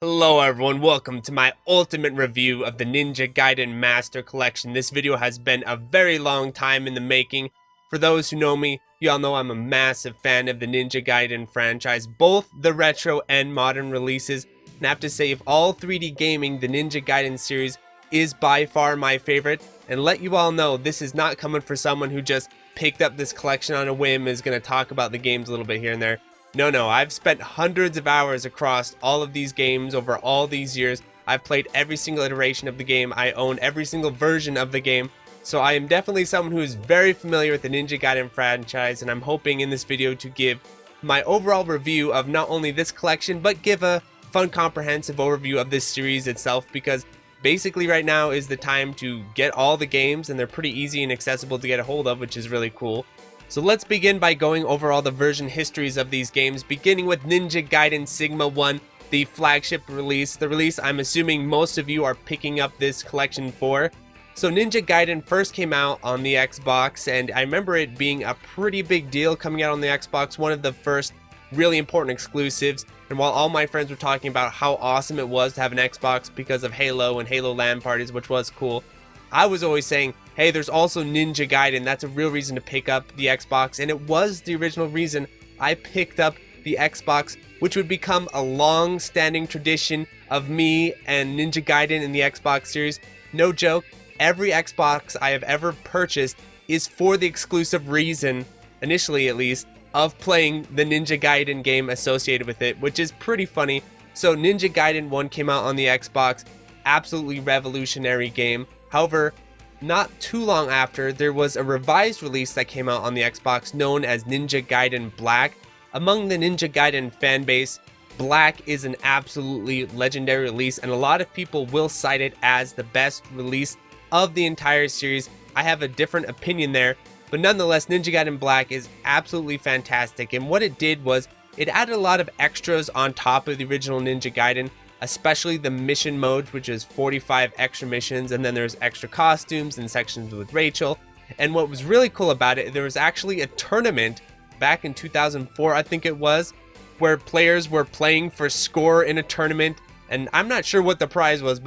Hello everyone, welcome to my ultimate review of the Ninja Gaiden Master Collection. This video has been a very long time in the making. For those who know me, y'all know I'm a massive fan of the Ninja Gaiden franchise, both the retro and modern releases. And I have to say, of all 3D gaming, the Ninja Gaiden series is by far my favorite. And let you all know, this is not coming for someone who just picked up this collection on a whim, is going to talk about the games a little bit here and there. No, I've spent hundreds of hours across all of these games over all these years. I've played every single iteration of the game. I own every single version of the game. So I am definitely someone who is very familiar with the Ninja Gaiden franchise, and I'm hoping in this video to give my overall review of not only this collection, but give a fun, comprehensive overview of this series itself, because basically right now is the time to get all the games, and they're pretty easy and accessible to get a hold of, which is really cool. So let's begin by going over all the version histories of these games, beginning with Ninja Gaiden Sigma 1, the flagship release, the release I'm assuming most of you are picking up this collection for. So Ninja Gaiden first came out on the Xbox, and I remember it being a pretty big deal coming out on the Xbox, one of the first really important exclusives. And while all my friends were talking about how awesome it was to have an Xbox because of Halo and Halo LAN parties, which was cool, I was always saying, hey, there's also Ninja Gaiden. That's a real reason to pick up the Xbox, and it was the original reason I picked up the Xbox, which would become a long-standing tradition of me and Ninja Gaiden in the Xbox series. No joke, every Xbox I have ever purchased is for the exclusive reason, initially at least, of playing the Ninja Gaiden game associated with it, which is pretty funny. So Ninja Gaiden 1 came out on the Xbox, absolutely revolutionary game. However, not too long after, there was a revised release that came out on the Xbox known as Ninja Gaiden Black. Among the Ninja Gaiden fanbase, Black is an absolutely legendary release, and a lot of people will cite it as the best release of the entire series. I have a different opinion there, but nonetheless, Ninja Gaiden Black is absolutely fantastic, and what it did was it added a lot of extras on top of the original Ninja Gaiden, especially the mission modes, which is 45 extra missions, and then there's extra costumes and sections with Rachel. And what was really cool about it, there was actually a tournament back in 2004, I think it was, where players were playing for score in a tournament, and I'm not sure what the prize was,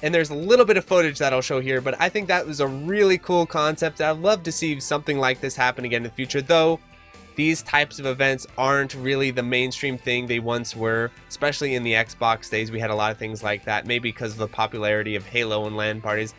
and there's a little bit of footage that I'll show here, but I think that was a really cool concept. I'd love to see something like this happen again in the future, though these types of events aren't really the mainstream thing they once were, especially in the Xbox days. We had a lot of things like that, maybe because of the popularity of Halo and LAN parties.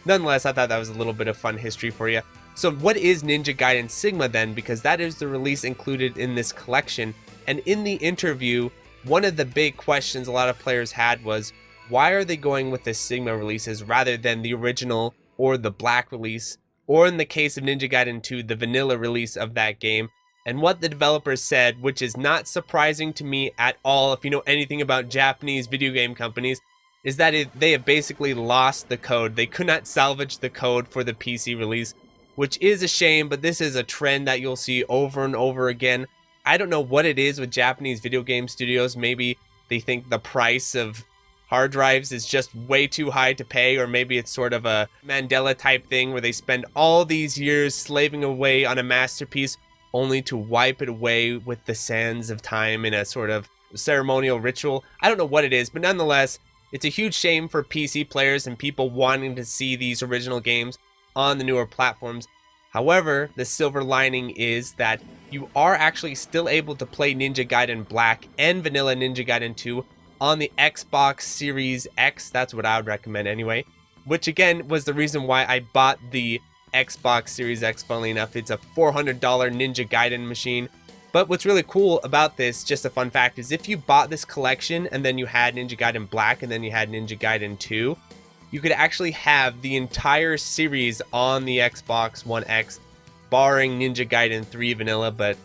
Nonetheless, I thought that was a little bit of fun history for you. So what is Ninja Gaiden Sigma then? Because that is the release included in this collection. And in the interview, one of the big questions a lot of players had was, why are they going with the Sigma releases rather than the original or the Black release, or in the case of Ninja Gaiden 2, the vanilla release of that game? And what the developers said, which is not surprising to me at all if you know anything about Japanese video game companies, is that they have basically lost the code. They could not salvage the code for the PC release, which is a shame, but this is a trend that you'll see over and over again. I don't know what it is with Japanese video game studios. Maybe they think the price of hard drives is just way too high to pay, or maybe it's sort of a Mandela type thing where they spend all these years slaving away on a masterpiece only to wipe it away with the sands of time in a sort of ceremonial ritual. I don't know what it is, but nonetheless, it's a huge shame for PC players and people wanting to see these original games on the newer platforms. However, the silver lining is that you are actually still able to play Ninja Gaiden Black and Vanilla Ninja Gaiden 2 on the Xbox Series X. That's what I would recommend anyway, which again was the reason why I bought the Xbox Series X. Funnily enough, it's a $400 Ninja Gaiden machine. But what's really cool about this, just a fun fact, is if you bought this collection and then you had Ninja Gaiden Black and then you had Ninja Gaiden 2, you could actually have the entire series on the Xbox One X, barring Ninja Gaiden 3 Vanilla, but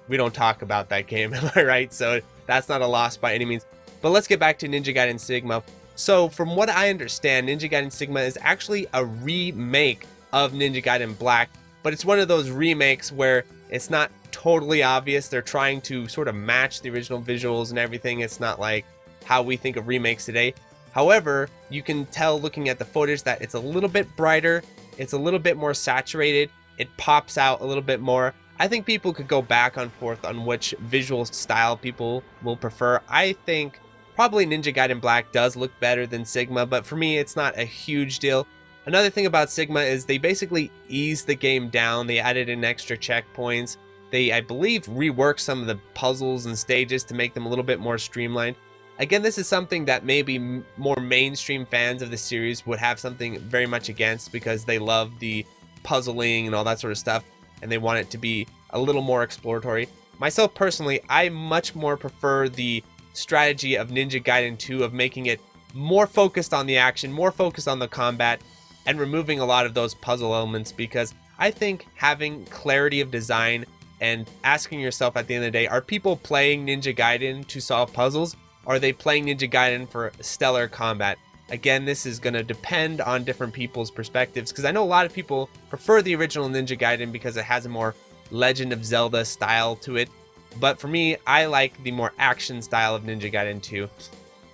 we don't talk about that game, am I right? So that's not a loss by any means. But let's get back to Ninja Gaiden Sigma. So from what I understand, Ninja Gaiden Sigma is actually a remake of Ninja Gaiden Black, but it's one of those remakes where it's not totally obvious. They're trying to sort of match the original visuals and everything. It's not like how we think of remakes today. However, you can tell looking at the footage that it's a little bit brighter, it's a little bit more saturated, it pops out a little bit more. I think people could go back and forth on which visual style people will prefer. I think Probably Ninja Gaiden Black does look better than Sigma, but for me, it's not a huge deal. Another thing about Sigma is they basically eased the game down. They added in extra checkpoints. They, I believe, reworked some of the puzzles and stages to make them a little bit more streamlined. Again, this is something that maybe more mainstream fans of the series would have something very much against, because they love the puzzling and all that sort of stuff, and they want it to be a little more exploratory. Myself personally, I much more prefer the strategy of Ninja Gaiden 2 of making it more focused on the action, more focused on the combat, and removing a lot of those puzzle elements, because I think having clarity of design and asking yourself at the end of the day, are people playing Ninja Gaiden to solve puzzles? Or are they playing Ninja Gaiden for stellar combat? Again, this is going to depend on different people's perspectives, because I know a lot of people prefer the original Ninja Gaiden because it has a more Legend of Zelda style to it. But for me, I like the more action style of Ninja Gaiden 2.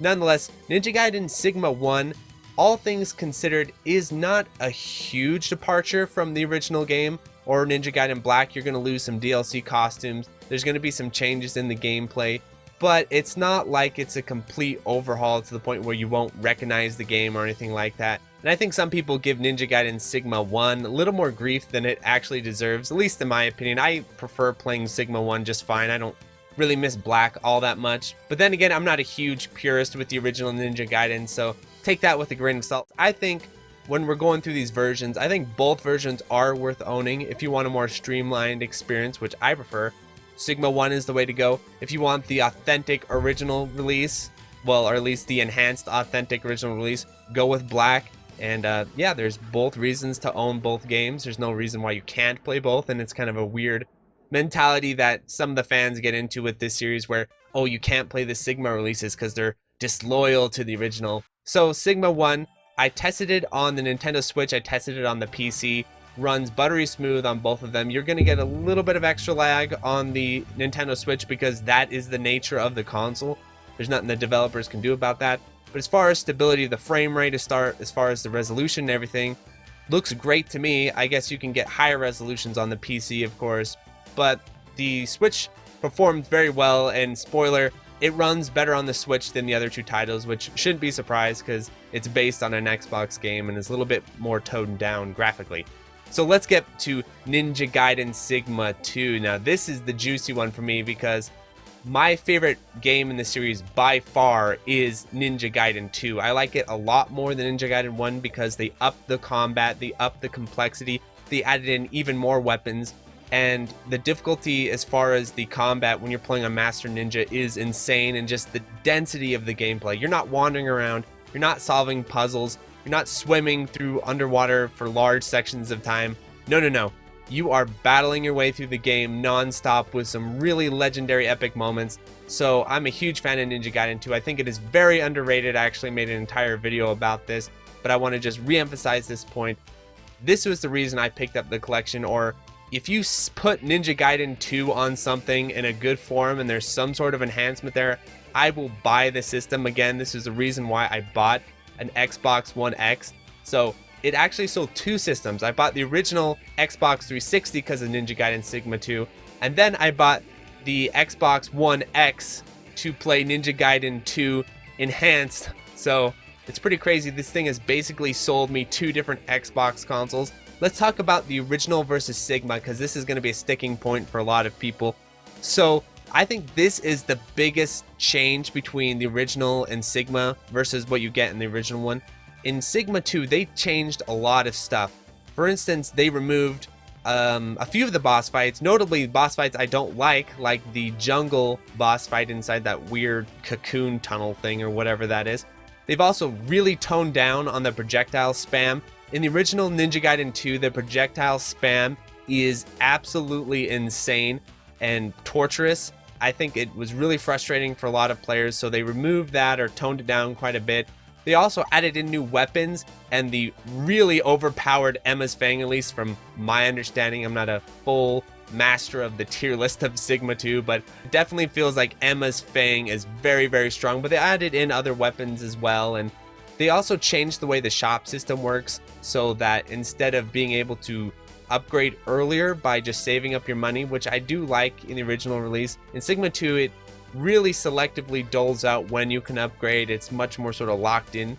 Nonetheless, Ninja Gaiden Sigma 1, all things considered, is not a huge departure from the original game. Or Ninja Gaiden Black, you're going to lose some DLC costumes. There's going to be some changes in the gameplay. But it's not like it's a complete overhaul to the point where you won't recognize the game or anything like that. And I think some people give Ninja Gaiden Sigma 1 a little more grief than it actually deserves, at least in my opinion. I prefer playing Sigma 1 just fine. I don't really miss Black all that much. But then again, I'm not a huge purist with the original Ninja Gaiden, so take that with a grain of salt. I think when we're going through these versions, I think both versions are worth owning if you want a more streamlined experience, which I prefer. Sigma 1 is the way to go. If you want the authentic original release, well, or at least the enhanced authentic original release, go with Black. And yeah, there's both reasons to own both games. There's no reason why you can't play both, and it's kind of a weird mentality that some of the fans get into with this series where, oh, you can't play the Sigma releases because they're disloyal to the original. So Sigma 1, I tested it on the Nintendo Switch, I tested it on the PC, runs buttery smooth on both of them. You're going to get a little bit of extra lag on the Nintendo Switch because that is the nature of the console. There's nothing the developers can do about that. But as far as stability of the frame rate to start, as far as the resolution and everything, looks great to me. I guess you can get higher resolutions on the PC, of course, but the Switch performed very well, and spoiler, it runs better on the Switch than the other two titles, which shouldn't be surprised because it's based on an Xbox game and is a little bit more toned down graphically. So let's get to Ninja Gaiden Sigma 2. Now this is the juicy one for me because my favorite game in the series by far is Ninja Gaiden 2. I like it a lot more than Ninja Gaiden 1 because they upped the combat, they upped the complexity, they added in even more weapons, and the difficulty as far as the combat when you're playing a Master Ninja is insane, and just the density of the gameplay. You're not wandering around, you're not solving puzzles, you're not swimming through underwater for large sections of time. No. You are battling your way through the game non-stop with some really legendary epic moments. So I'm a huge fan of Ninja Gaiden 2. I think it is very underrated. I actually made an entire video about this, but I want to just re-emphasize this point. This was the reason I picked up the collection, or if you put Ninja Gaiden 2 on something in a good form and there's some sort of enhancement there, I will buy the system. Again, this is the reason why I bought an Xbox One X. So it actually sold two systems. I bought the original Xbox 360 because of Ninja Gaiden Sigma 2, and then I bought the Xbox One X to play Ninja Gaiden 2 Enhanced. So it's pretty crazy. This thing has basically sold me two different Xbox consoles. Let's talk about the original versus Sigma, because this is going to be a sticking point for a lot of people. So I think this is the biggest change between the original and Sigma versus what you get in the original one. In Sigma 2, they changed a lot of stuff. For instance, they removed a few of the boss fights, notably boss fights I don't like the jungle boss fight inside that weird cocoon tunnel thing or whatever that is. They've also really toned down on the projectile spam. In the original Ninja Gaiden 2, the projectile spam is absolutely insane and torturous. I think it was really frustrating for a lot of players, so they removed that or toned it down quite a bit. They also added in new weapons and the really overpowered Emma's Fang, at least from my understanding. I'm not a full master of the tier list of Sigma 2, but it definitely feels like Emma's Fang is very, very strong. But they added in other weapons as well, and they also changed the way the shop system works so that instead of being able to upgrade earlier by just saving up your money, which I do like in the original release, in Sigma 2 really selectively doles out when you can upgrade. It's much more sort of locked in.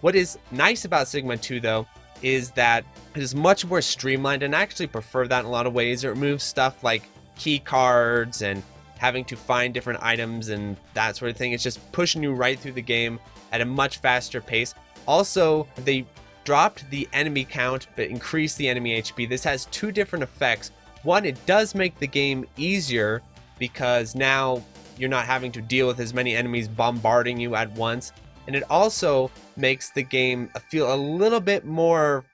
What is nice about Sigma 2 though is that it is much more streamlined, and I actually prefer that in a lot of ways. It removes stuff like key cards and having to find different items and that sort of thing. It's just pushing you right through the game at a much faster pace. Also, they dropped the enemy count but increased the enemy HP. This has two different effects. One, it does make the game easier because now you're not having to deal with as many enemies bombarding you at once. And it also makes the game feel a little bit more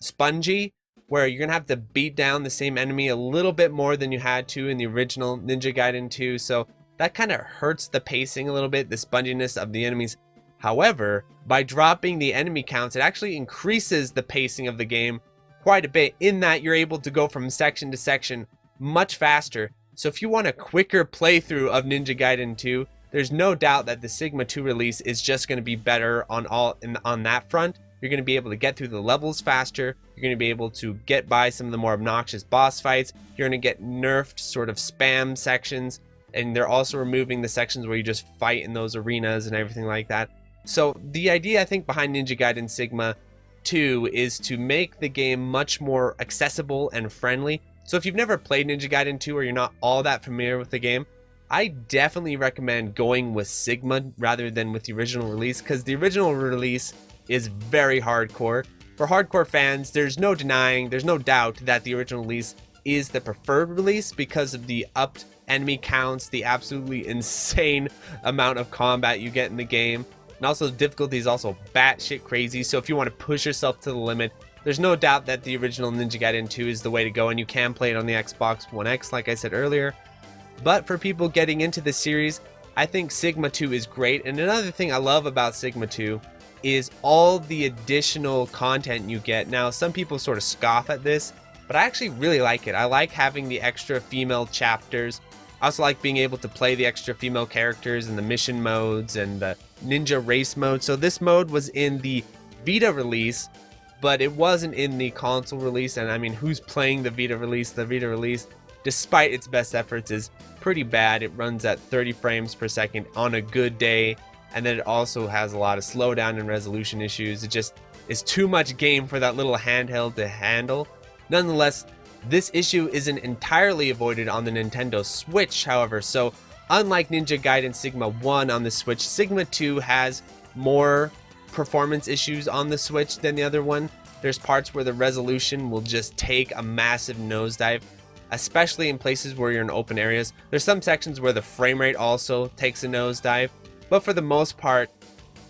spongy, where you're gonna have to beat down the same enemy a little bit more than you had to in the original Ninja Gaiden 2. So that kind of hurts the pacing a little bit, the sponginess of the enemies. However, by dropping the enemy counts, it actually increases the pacing of the game quite a bit, in that you're able to go from section to section much faster. So if you want a quicker playthrough of Ninja Gaiden 2, there's no doubt that the Sigma 2 release is just going to be better on that front. You're going to be able to get through the levels faster. You're going to be able to get by some of the more obnoxious boss fights. You're going to get nerfed sort of spam sections, and they're also removing the sections where you just fight in those arenas and everything like that. So the idea, I think, behind Ninja Gaiden Sigma 2 is to make the game much more accessible and friendly. So if you've never played Ninja Gaiden 2 or you're not all that familiar with the game, I definitely recommend going with Sigma rather than with the original release, because the original release is very hardcore. For hardcore fans, there's no denying, there's no doubt that the original release is the preferred release because of the upped enemy counts, the absolutely insane amount of combat you get in the game, and also the difficulty is also batshit crazy. So if you want to push yourself to the limit, there's no doubt that the original Ninja Gaiden 2 is the way to go, and you can play it on the Xbox One X, like I said earlier. But for people getting into the series, I think Sigma 2 is great. And another thing I love about Sigma 2 is all the additional content you get. Now, some people sort of scoff at this, but I actually really like it. I like having the extra female chapters. I also like being able to play the extra female characters and the mission modes and the ninja race mode. So this mode was in the Vita release, but it wasn't in the console release. And I mean, who's playing the Vita release? The Vita release, despite its best efforts, is pretty bad. It runs at 30 frames per second on a good day, and then it also has a lot of slowdown and resolution issues. It just is too much game for that little handheld to handle. Nonetheless, this issue isn't entirely avoided on the Nintendo Switch, however. So unlike Ninja Gaiden Sigma 1 on the Switch, Sigma 2 has more performance issues on the Switch than the other one. There's parts where the resolution will just take a massive nosedive, especially in places where you're in open areas. There's some sections where the frame rate also takes a nosedive, but for the most part,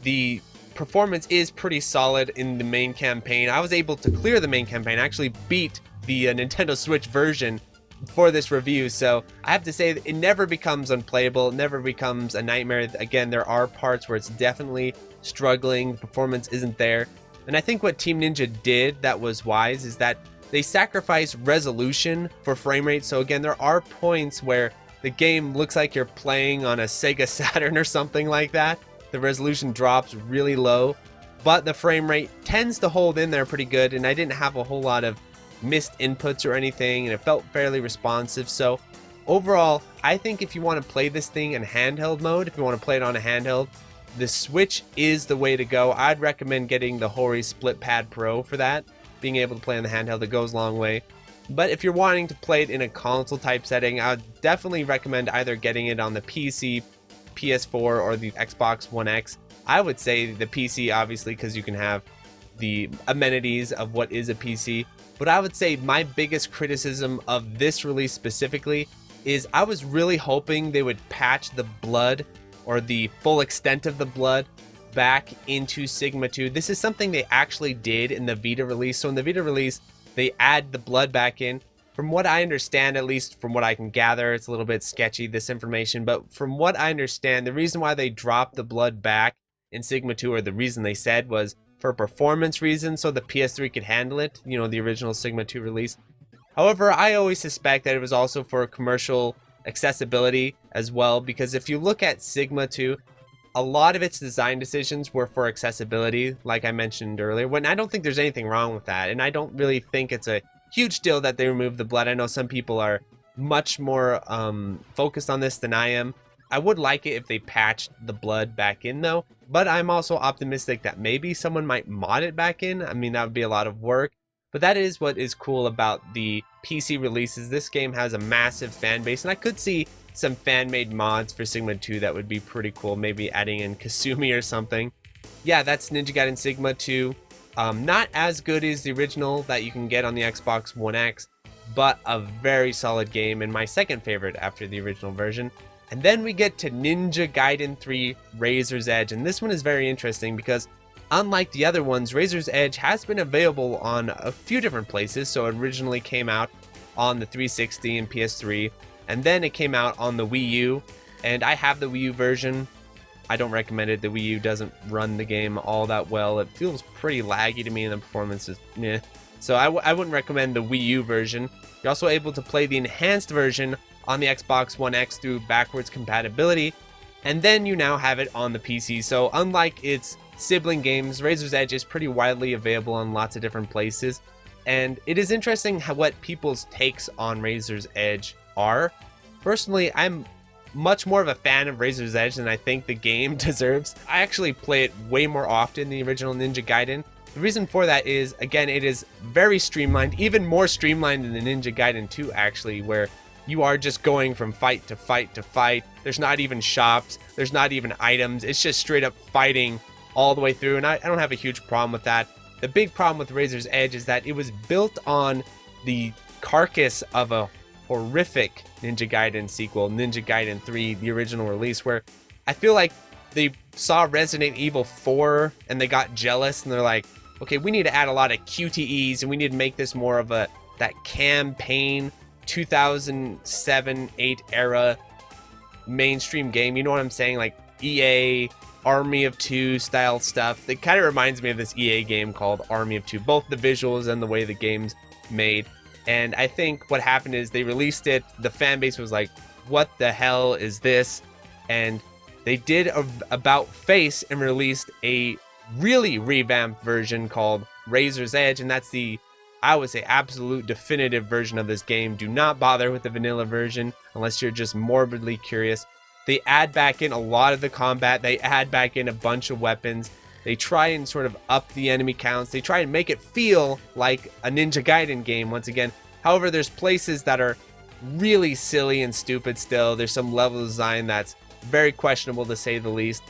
the performance is pretty solid in the main campaign. I was able to clear the main campaign, actually beat the Nintendo Switch version for this review, so I have to say that it never becomes unplayable, it never becomes a nightmare. Again, there are parts where it's definitely struggling, the performance isn't there, and I think what Team Ninja did that was wise is that they sacrifice resolution for frame rate. So again, there are points where the game looks like you're playing on a Sega Saturn or something like that. The resolution drops really low, but the frame rate tends to hold in there pretty good, and I didn't have a whole lot of missed inputs or anything, and it felt fairly responsive. So overall, I think if you want to play this thing in handheld mode, if you want to play it on a handheld, the Switch is the way to go. I'd recommend getting the Hori Split Pad Pro for that. Being able to play on the handheld, it goes a long way. But if you're wanting to play it in a console type setting, I would definitely recommend either getting it on the PC, PS4, or the Xbox One X. I would say the PC, obviously, because you can have the amenities of what is a PC. But I would say my biggest criticism of this release specifically is I was really hoping they would patch the blood, or the full extent of the blood, back into Sigma 2. This is something they actually did in the Vita release. So in the Vita release, they add the blood back in. From what I understand, at least from what I can gather, it's a little bit sketchy, this information, but from what I understand, the reason why they dropped the blood back in Sigma 2, or the reason they said, was for performance reasons, so the PS3 could handle it, you know, the original Sigma 2 release. However, I always suspect that it was also for commercial accessibility as well, because if you look at Sigma 2, a lot of its design decisions were for accessibility, like I mentioned earlier, when I don't think there's anything wrong with that, and I don't really think it's a huge deal that they removed the blood. I know some people are much more focused on this than I am, I would like it if they patched the blood back in though, but I'm also optimistic that maybe someone might mod it back in. I mean, that would be a lot of work, but that is what is cool about the PC releases. This game has a massive fan base, and I could see some fan-made mods for Sigma 2 that would be pretty cool, maybe adding in Kasumi or something. Yeah, that's Ninja Gaiden Sigma 2. Not as good as the original that you can get on the Xbox One X, but a very solid game and my second favorite after the original version. And then we get to Ninja Gaiden 3 Razor's Edge, and this one is very interesting because unlike the other ones, Razor's Edge has been available on a few different places. So it originally came out on the 360 and PS3, and then it came out on the Wii U, and I have the Wii U version. I don't recommend it. The Wii U doesn't run the game all that well. It feels pretty laggy to me, and the performance is meh. So I wouldn't recommend the Wii U version. You're also able to play the enhanced version on the Xbox One X through backwards compatibility, and then you now have it on the PC. So unlike its sibling games, Razor's Edge is pretty widely available on lots of different places, and it is interesting what people's takes on Razor's Edge are. Personally, I'm much more of a fan of Razor's Edge than I think the game deserves. I actually play it way more often than the original Ninja Gaiden. The reason for that is, again, it is very streamlined, even more streamlined than the Ninja Gaiden 2 actually, where you are just going from fight to fight to fight. There's not even shops, there's not even items, it's just straight up fighting all the way through, and I don't have a huge problem with that. The big problem with Razor's Edge is that it was built on the carcass of a horrific Ninja Gaiden sequel, Ninja Gaiden 3, the original release, where I feel like they saw Resident Evil 4 and they got jealous and they're like, okay, we need to add a lot of QTEs and we need to make this more of that campaign 2007-8 era mainstream game. You know what I'm saying? Like EA Army of Two style stuff. It kind of reminds me of this EA game called Army of Two, both the visuals and the way the game's made. And I think what happened is they released it, the fan base was like, what the hell is this? And they did about face and released a really revamped version called Razor's Edge, and that's the, I would say, absolute definitive version of this game. Do not bother with the vanilla version unless you're just morbidly curious. They add back in a lot of the combat, they add back in a bunch of weapons, they try and sort of up the enemy counts, they try and make it feel like a Ninja Gaiden game once again. However, there's places that are really silly and stupid still. There's some level design that's very questionable to say the least.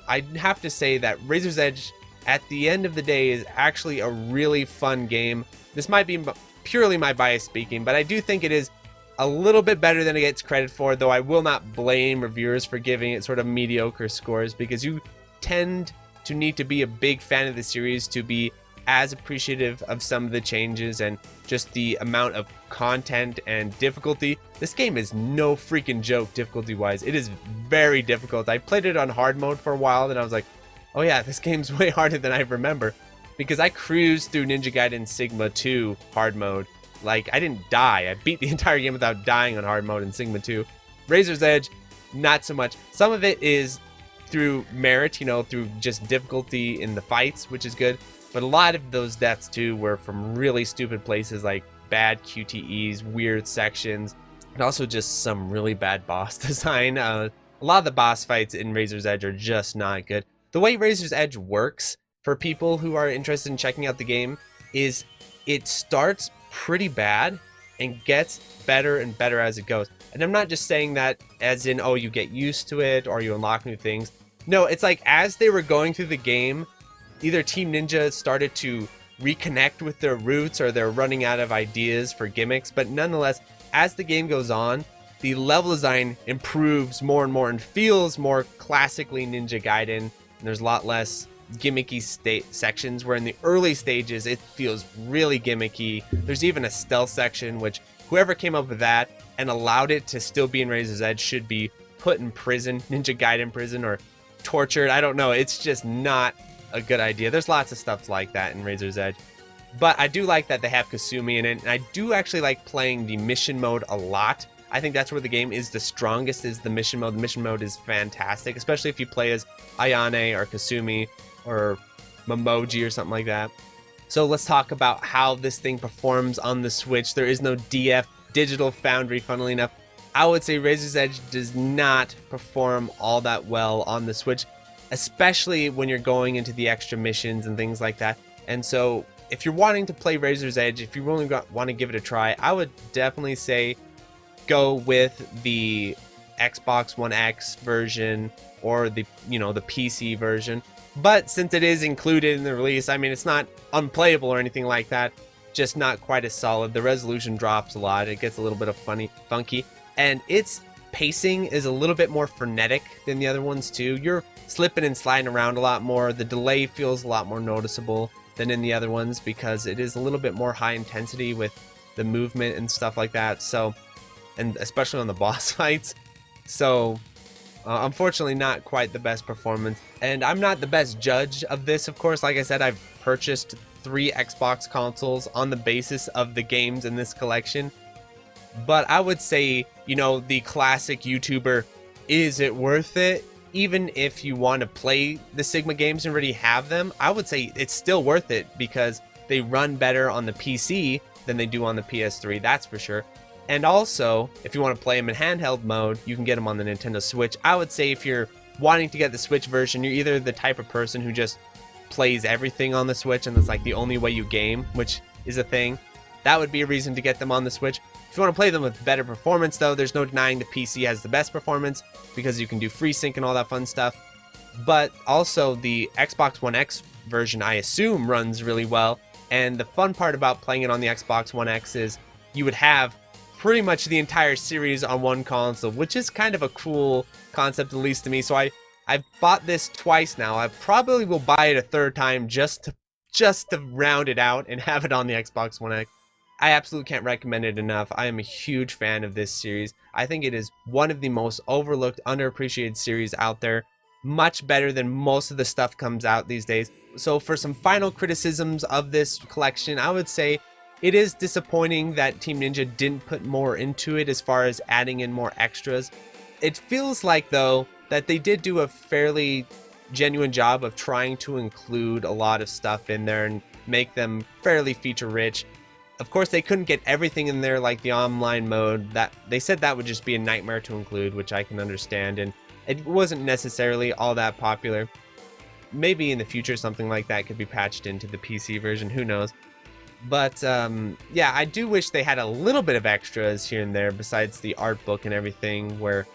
I have to say that Razor's Edge, at the end of the day, is actually a really fun game. This might be purely my bias speaking, but I do think it is a little bit better than it gets credit for, though I will not blame reviewers for giving it sort of mediocre scores, because you tend to need to be a big fan of the series to be as appreciative of some of the changes and just the amount of content and difficulty. This game is no freaking joke difficulty wise. It is very difficult. I played it on hard mode for a while and I was like, oh yeah, this game's way harder than I remember, because I cruised through Ninja Gaiden Sigma 2 hard mode. Like, I didn't die. I beat the entire game without dying on hard mode in Sigma 2. Razor's Edge, not so much. Some of it is through merit, you know, through just difficulty in the fights, which is good. But a lot of those deaths too were from really stupid places, like bad QTEs, weird sections, and also just some really bad boss design. A lot of the boss fights in Razor's Edge are just not good. The way Razor's Edge works, for people who are interested in checking out the game, is it starts pretty bad and gets better and better as it goes. And I'm not just saying that as in, oh, you get used to it or you unlock new things. No, it's like as they were going through the game, either Team Ninja started to reconnect with their roots or they're running out of ideas for gimmicks. But nonetheless, as the game goes on, the level design improves more and more and feels more classically Ninja Gaiden. And there's a lot less gimmicky sections, where in the early stages it feels really gimmicky. There's even a stealth section, which whoever came up with that and allowed it to still be in Razor's Edge should be put in prison, Ninja Gaiden prison, or tortured. I don't know. It's just not a good idea. There's lots of stuff like that in Razor's Edge. But I do like that they have Kasumi in it, and I do actually like playing the mission mode a lot. I think that's where the game is the strongest, is the mission mode. The mission mode is fantastic, especially if you play as Ayane or Kasumi or Momoji or something like that. So let's talk about how this thing performs on the Switch. There is no DF, Digital Foundry, funnily enough. I would say Razor's Edge does not perform all that well on the Switch, especially when you're going into the extra missions and things like that. And so if you're wanting to play Razor's Edge, if you really want to give it a try, I would definitely say go with the Xbox One X version or the PC version. But since it is included in the release, I mean, it's not unplayable or anything like that, just not quite as solid. The resolution drops a lot. It gets a little bit of funky, and its pacing is a little bit more frenetic than the other ones too. You're slipping and sliding around a lot more. The delay feels a lot more noticeable than in the other ones because it is a little bit more high intensity with the movement and stuff like that. So, and especially on the boss fights. So unfortunately not quite the best performance, and I'm not the best judge of this, of course. Like I said, I've purchased 3 Xbox consoles on the basis of the games in this collection, but I would say, the classic YouTuber, is it worth it? Even if you want to play the Sigma games and already have them, I would say it's still worth it because they run better on the PC than they do on the PS3, that's for sure. And also, if you want to play them in handheld mode, you can get them on the Nintendo Switch. I would say if you're wanting to get the Switch version, you're either the type of person who just plays everything on the Switch and that's like the only way you game, which is a thing. That would be a reason to get them on the Switch. If you want to play them with better performance, though, there's no denying the PC has the best performance because you can do FreeSync and all that fun stuff. But also the Xbox One X version, I assume, runs really well. And the fun part about playing it on the Xbox One X is you would have pretty much the entire series on one console, which is kind of a cool concept, at least to me. So I've bought this twice now. I probably will buy it a third time just to round it out and have it on the Xbox One X. I absolutely can't recommend it enough. I am a huge fan of this series. I think it is one of the most overlooked, underappreciated series out there. Much better than most of the stuff comes out these days. So for some final criticisms of this collection, I would say it is disappointing that Team Ninja didn't put more into it as far as adding in more extras. It feels like, though, that they did do a fairly genuine job of trying to include a lot of stuff in there and make them fairly feature-rich. Of course, they couldn't get everything in there, like the online mode. That they said that would just be a nightmare to include, which I can understand, and it wasn't necessarily all that popular. Maybe in the future something like that could be patched into the PC version, who knows. But yeah, I do wish they had a little bit of extras here and there besides the art book and everything, where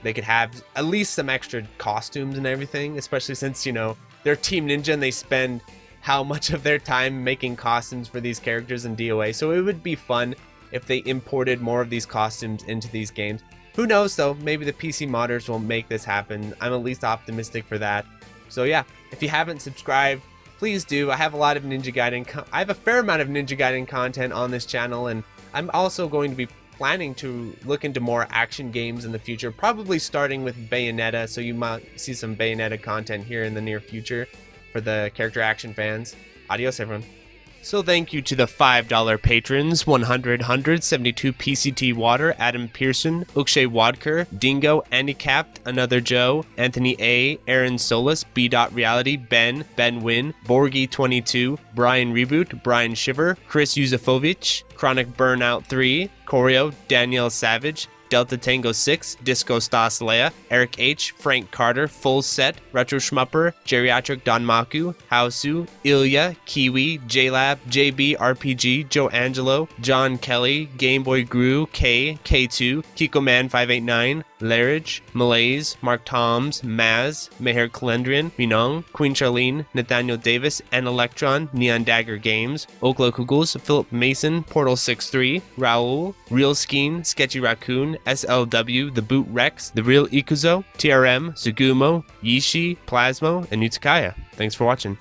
they could have at least some extra costumes and everything, especially since, they're Team Ninja and they spend how much of their time making costumes for these characters in DOA. So it would be fun if they imported more of these costumes into these games. Who knows though, maybe the PC modders will make this happen. I'm at least optimistic for that. So yeah, if you haven't subscribed, please do. I have a lot of Ninja Gaiden. I have a fair amount of Ninja Gaiden content on this channel, and I'm also going to be planning to look into more action games in the future, probably starting with Bayonetta, so you might see some Bayonetta content here in the near future for the character action fans. Adios, everyone. So thank you to the $5 patrons: 172 PCT Water, Adam Pearson, Ukshay Wadker, Dingo, Handicapped, Another Joe, Anthony A, Aaron Solis, B. Reality, Ben Win, Borgie 22, Brian Reboot, Brian Shiver, Chris Yuzefovich, Chronic Burnout 3, Choreo, Danielle Savage, Delta Tango 6, Disco Stas Leia, Eric H, Frank Carter, Full Set, Retro Schmupper, Geriatric Donmaku, Hausu, Ilya, Kiwi, JLab, JB RPG, Joe Angelo, John Kelly, Gameboy Gru, K, K2, Kiko Man 589, Larridge, Malaise, Mark Toms, Maz, Meher Kalendrian, Minong, Queen Charlene, Nathaniel Davis, and Electron, Neon Dagger Games, Okla Kugels, Philip Mason, Portal 63, Raul, Real Skeen, Sketchy Raccoon, SLW, The Boot Rex, The Real Ikuzo, TRM, Sugumo, Yishi, Plasmo, and Utsukaya. Thanks for watching.